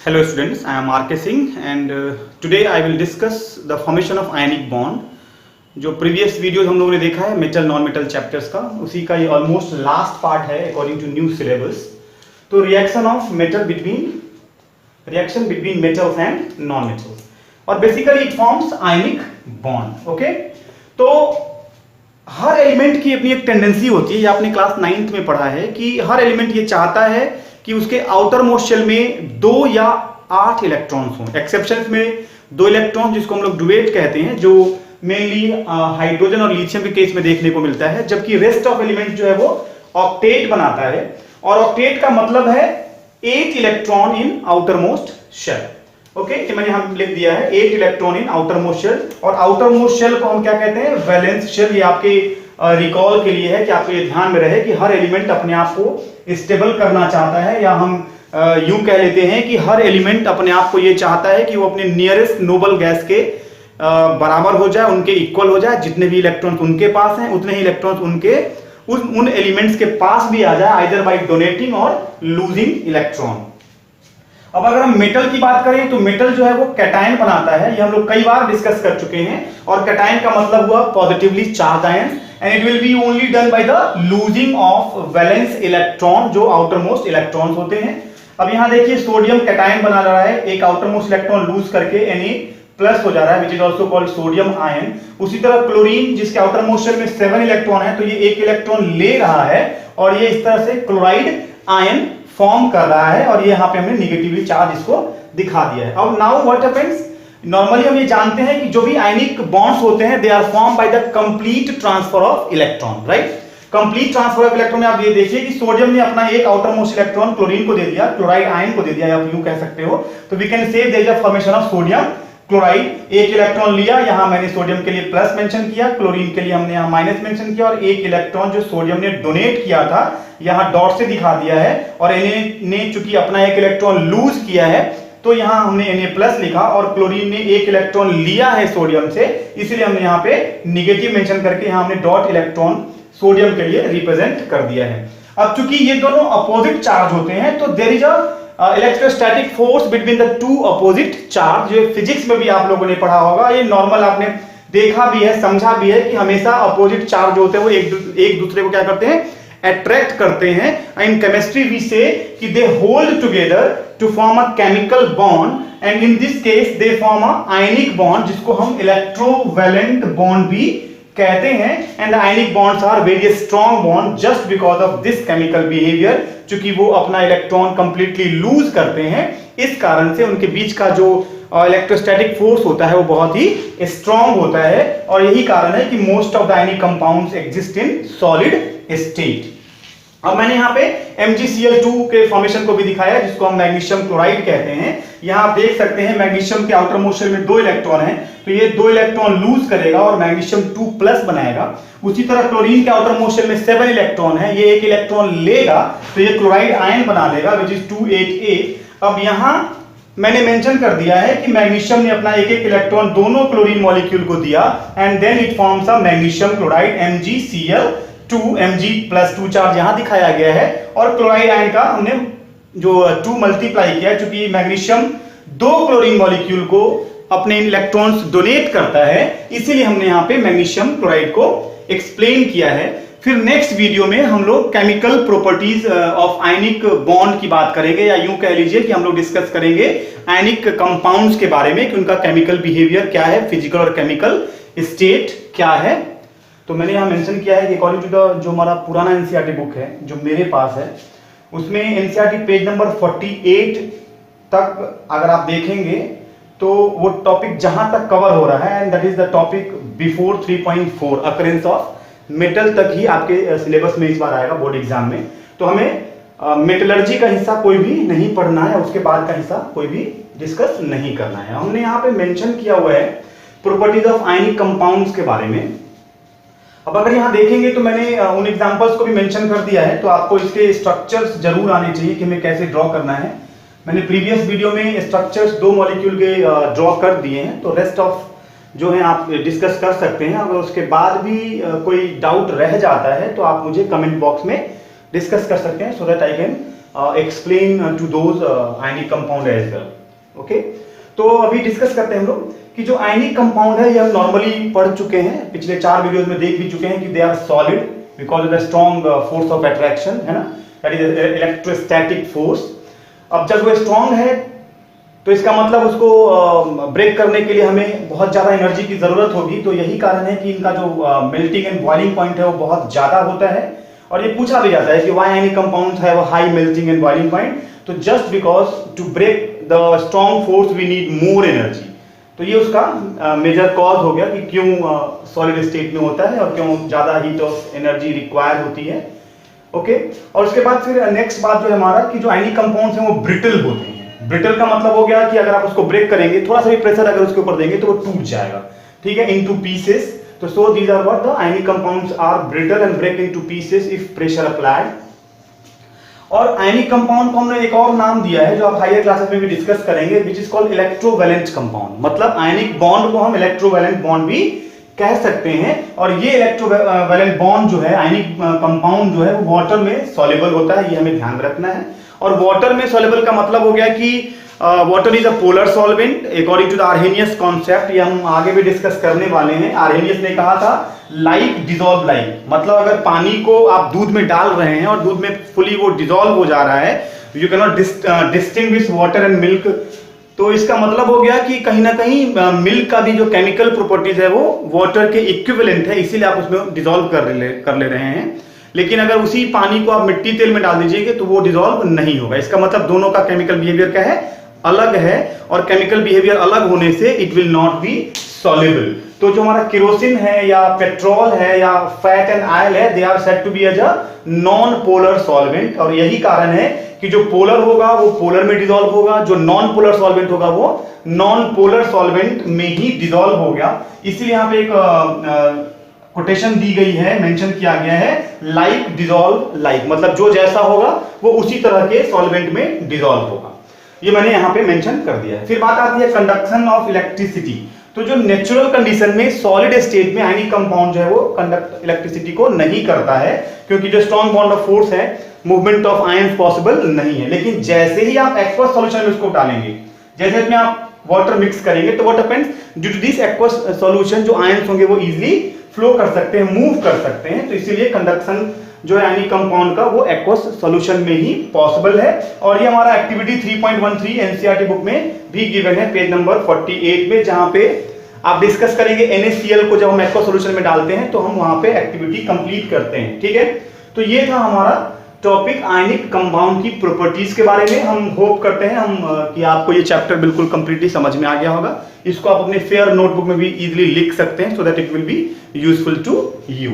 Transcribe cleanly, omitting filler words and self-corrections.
Hello students, I am R.K. Singh and today I will discuss the formation of ionic bond. जो previous video हम लोगों ने देखा है मेटल नॉन मेटल चैप्टर्स का, उसी का ये ऑलमोस्ट लास्ट पार्ट है अकॉर्डिंग टू न्यू सिलेबस। तो reaction between metals and non metals, और basically it forms ionic bond. Okay, तो हर एलिमेंट की अपनी एक टेंडेंसी होती है, ये आपने क्लास 9th में पढ़ा है कि हर एलिमेंट ये चाहता है कि उसके आउटर मोस्ट शेल में 2 या 8 इलेक्ट्रॉन्स हों। एक्सेप्शंस में 2 इलेक्ट्रॉन जिसको हम लोग डुएट कहते हैं, जो मेनली हाइड्रोजन और लिथियम के केस में देखने को मिलता है, जबकि रेस्ट ऑफ एलिमेंट जो है वो ऑक्टेट बनाता है। और ऑक्टेट का मतलब है 8 electron in outermost shell. Okay, ये मैंने हम लिख दिया है 8 electron in outermost shell. और आउटर मोस्ट शेल को हम क्या कहते हैं? Valence shell. ये आपके रिकॉल के लिए है कि आपको ये ध्यान में रहे कि हर एलिमेंट अपने आप को स्टेबल करना चाहता है, या हम यूं कह लेते हैं कि हर एलिमेंट अपने आप को ये चाहता है कि वो अपने नियरेस्ट नोबल गैस के बराबर हो जाए, उनके इक्वल हो जाए। जितने भी इलेक्ट्रॉन्स उनके पास हैं उतने ही इलेक्ट्रॉन्स उनके उन एलिमेंट्स के पास भी आ जाए, आइदर बाय डोनेटिंग और लूजिंग इलेक्ट्रॉन। अब अगर हम मेटल की बात करें तो मेटल जो है वो कैटायन बनाता है, ये हम लोग कई बार डिस्कस कर चुके हैं। और कैटायन का मतलब हुआ positively charge ion, and it will B only done by the losing of valence electron, जो आउटर मोस्ट इलेक्ट्रॉन्स होते हैं। अब यहां देखिए सोडियम कैटायन बना रहा है, एक आउटर मोस्ट इलेक्ट्रॉन लूज करके Na+ हो जा रहा है, which is also called sodium ion. उसी तरह क्लोरीन, जिसके आउटर मोस्ट शेल में 7 इलेक्ट्रॉन है, तो ये 1 इलेक्ट्रॉन ले रहा है और ये इस तरह से क्लोराइड आयन फॉर्म कर रहा है, और ये यहाँ पे हमने निगेटिवली चार्ज इसको दिखा दिया है। अब नाउ व्हाट हैपेंस, नॉर्मली हम ये जानते हैं कि जो भी आयनिक बॉन्ड्स होते हैं they are form by the complete transfer of electron, right. Complete transfer of electron में आप ये देखिए कि सोडियम ने अपना एक आउटर मोस्ट इलेक्ट्रॉन क्लोरीन को दे दिया, क्लोराइड आयन को दे दिया, आप यूं कह सकते हो। तो we can say there is a formation of sodium chloride. एक इलेक्ट्रॉन लिया, यहां मैंने सोडियम के लिए प्लस मेंशन किया, क्लोरीन के लिए हमने यहां माइनस मेंशन किया, और एक इलेक्ट्रॉन जो सोडियम ने डोनेट किया था यहां डॉट से दिखा दिया है। और ने चूंकि अपना एक इलेक्ट्रॉन लूज किया है तो यहां हमने Na+ लिखा, और क्लोरीन ने एक इलेक्ट्रॉन लिया है सोडियम से, इसलिए हमने यहां पे निगेटिव मेंशन करके यहां हमने डॉट इलेक्ट्रॉन सोडियम के लिए रिप्रेजेंट कर दिया है। अब चूंकि ये दोनों अपोजिट चार्ज होते हैं तो there is a electrostatic force between the two opposite charge, जो फिजिक्स में भी आप लोगों ने पढ़ा होगा, ये नॉर्मल आपने देखा भी है, समझा भी है कि हमेशा अपोजिट चार्ज होते हैं वो एक दूसरे को क्या करते हैं? अट्रैक्ट करते हैं। इन केमिस्ट्री वी से कि they hold together to form a chemical bond, and in this case they form a ionic bond, जिसको हम इलेक्ट्रोवैलेंट बॉन्ड भी कहते हैं। And ionic bonds are very strong bond just because of this chemical behaviour, क्योंकि वो अपना electron completely loose करते हैं, इस कारण से उनके बीच का जो इलेक्ट्रोस्टैटिक फोर्स होता है वो बहुत ही स्ट्रॉन्ग होता है। और यही कारण है कि most of the ionic compounds exist in solid state. अब मैंने यहाँ पे MgCl2 के फॉर्मेशन को भी दिखाया, जिसको हम मैग्नीशियम क्लोराइड कहते हैं। यहाँ आप देख सकते हैं मैग्नीशियम के आउटर मोस्ट शेल में 2 इलेक्ट्रॉन हैं, तो ये 2 इलेक्ट्रॉन लूज करेगा और मैग्नीशियम 2+ बनाएगा। उसी तरह क्लोरीन के आउटर मोस्ट शेल में 7 इलेक्ट्रॉन है, ये 1 इलेक्ट्रॉन लेगा तो ये क्लोराइड आयन बना देगा, विच इज 288। अब यहाँ मैंने मेंशन कर दिया है कि मैग्नीशियम ने अपना एक इलेक्ट्रॉन दोनों क्लोरीन मॉलिक्यूल को दिया, and then it forms a magnesium chloride MgCl2, Mg+2 charge यहां दिखाया गया है। और क्लोराइड आयन का हमने जो 2 मल्टीप्लाई किया है, क्योंकि मैग्नीशियम 2 क्लोरीन मॉलिक्यूल को अपने इलेक्ट्रॉन्स डोनेट करता है, इसीलिए हमने यहां पे मैग्नीशियम क्लोराइड को एक्सप्लेन किया है। फिर नेक्स्ट वीडियो में हम लोग chemical properties of ionic bond की बात करेंगे, या यूं कह लीजिए कि हम लोग डिस्कस करेंगे आयनिक कंपाउंड्स के बारे में कि उनका केमिकल बिहेवियर क्या है, फिजिकल और केमिकल स्टेट क्या है। तो मैंने यहां मेंशन किया है कि अकॉर्डिंग टू द जो हमारा पुराना एनसीईआरटी बुक है जो मेरे पास है, उसमें एनसीईआरटी पेज नंबर 48 तक अगर आप देखेंगे तो वो टॉपिक जहां तक कवर हो रहा है, and that is the topic before 3.4 occurrence of metal तक ही आपके सिलेबस में इस बार आएगा बोर्ड एग्जाम में। तो हमें मेटलर्जी का हिस्सा कोई भी नहीं पढ़ना है, उसके बाद का हिस्सा कोई भी डिस्कस नहीं करना है। हमने यहाँ पे मेंशन किया हुआ है प्रॉपर्टीज ऑफ आयनिक कंपाउंड्स के बारे में। अब अगर यहाँ देखेंगे तो मैंने उन एग्जांपल्स को भी मेंशन कर दिया है, तो आपको इसके स्ट्रक्चर्स जरूर आने चाहिए कि हमें कैसे ड्रॉ करना है। मैंने प्रीवियस वीडियो में स्ट्रक्चर्स 2 मॉलिक्यूल के ड्रॉ कर दिए हैं, तो रेस्ट ऑफ जो है आप डिस्कस कर सकते हैं। अगर उसके बाद भी कोई डाउट रह जाता है तो आप मुझे कमेंट बॉक्स में डिस्कस कर सकते हैं, so that I can explain to those ionic compound as well. Okay, तो अभी डिस्कस करते हैं हम लोग कि जो आयनिक कंपाउंड है ये हम नॉर्मली पढ़ चुके हैं, पिछले 4 वीडियोस में देख भी चुके हैं कि they are solid because of the strong force of attraction, है ना, दैट इज इलेक्ट्रोस्टैटिक फोर्स। अब जब वो स्ट्रॉन्ग है तो इसका मतलब उसको ब्रेक करने के लिए हमें बहुत ज्यादा एनर्जी की जरूरत होगी। तो यही कारण है कि इनका जो मेल्टिंग एंड बॉइलिंग पॉइंट है वो बहुत ज्यादा होता है। और ये पूछा भी जाता है कि why any compounds have a high melting and boiling point, तो just because to break the strong force we need more energy. तो ये उसका मेजर कॉज हो गया कि क्यों सॉलिड स्टेट में होता है और क्यों ज्यादा हीट ऑफ एनर्जी रिक्वायर होती है। ओके, और उसके बाद फिर नेक्स्ट बात जो है हमारा कि जो आयनिक कंपाउंड्स हैं वो ब्रिटल होते हैं। ब्रिटल का मतलब हो गया कि अगर आप उसको ब्रेक करेंगे, थोड़ा सा भी प्रेशर अगर उसके ऊपर देंगे तो वो टूट जाएगा, ठीक है, इनटू पीसेस। तो so these are what the ionic compounds are brittle and break into pieces if pressure applied. और आयनिक कंपाउंड को हमने एक और नाम दिया है जो आप हायर क्लासेस में भी डिस्कस करेंगे, which is called electrovalent compound. मतलब आयनिक बॉन्ड को हम इलेक्ट्रोवैलेंट बॉन्ड भी कह सकते हैं। और ये इलेक्ट्रोवैलेंट बॉन्ड जो है, आयनिक कंपाउंड जो है वो वाटर में सॉल्युबल होता है, ये हमें ध्यान रखना है। और वाटर में सॉल्युबल का मतलब हो गया कि water is a polar solvent according to the Arrhenius concept. ये हम आगे भी डिस्कस करने वाले हैं। आर्हेनियस ने कहा था लाइक डिसॉल्व लाइक, मतलब अगर पानी को आप दूध में डाल रहे हैं और दूध में फुली वो डिसॉल्व हो जा रहा है, you can not distinguish water and milk. तो इसका मतलब हो गया कि कहीं ना कहीं मिल्क का भी जो केमिकल प्रॉपर्टीज है वो वाटर के इक्विवेलेंट है, इसीलिए आप उसमें डिसॉल्व कर ले रहे हैं। लेकिन अगर उसी पानी को आप मिट्टी तेल में डाल दीजिएगा तो वो डिसॉल्व नहीं होगा। इसका मतलब दोनों का केमिकल बिहेवियर क्या है, अलग है। और केमिकल बिहेवियर अलग होने से it will not be soluble. तो जो हमारा केरोसिन है या पेट्रोल है या फैट एंड ऑयल है, they are said to be as a non polar solvent. और यही कारण है कि जो पोलर होगा वो पोलर में डिसॉल्व होगा, जो नॉन पोलर सॉल्वेंट होगा वो नॉन पोलर सॉल्वेंट में ही डिसॉल्व हो गया। इसलिए यहाँ पे एक कोटेशन दी गई है, मेंशन किया गया है लाइक डिसॉल्व लाइक, मतलब जो जैसा होगा वो उसी तरह के सॉल्वेंट में डिसॉल्व होगा। ये मैंने यहाँ पे मेंशन कर दिया है। फिर बात आती है कंडक्शन ऑफ इलेक्ट्रिसिटी। तो जो नेचुरल कंडीशन में सॉलिड स्टेट में आयनिक कंपाउंड जो है वो कंडक्ट इलेक्ट्रिसिटी को नहीं करता है, क्योंकि जो स्ट्रॉन्ग बॉन्ड ऑफ फोर्स है, मूवमेंट ऑफ आयंस पॉसिबल नहीं है। लेकिन जैसे ही आप एक्वस सॉल्यूशन में उसको डालेंगे, जैसे इसमें आप वाटर मिक्स करेंगे, तो what happens, due to this aqueous solution जो आयंस होंगे वो इजीली फ्लो कर सकते हैं, मूव कर सकते हैं। तो इसीलिए कंडक्शन जो है आयनिक कंपाउंड का वो एक्वस सॉल्यूशन में ही पॉसिबल है। और ये हमारा एक्टिविटी 3.13 एनसीईआरटी बुक में भी गिवन है, पेज नंबर 48 में, जहां पे आप डिस्कस करेंगे NaCl को जब हम एक्वस सॉल्यूशन में डालते हैं तो हम वहां पे एक्टिविटी कंप्लीट करते हैं, ठीक है। तो ये था हमारा टॉपिक आयनिक कंपाउंड की प्रॉपर्टीज के बारे में। हम होप करते हैं कि आपको ये चैप्टर बिल्कुल कंप्लीटली समझ में आ गया होगा। इसको आप अपने फेयर नोटबुक में भी इजीली लिख सकते हैं, so that it will be useful to you.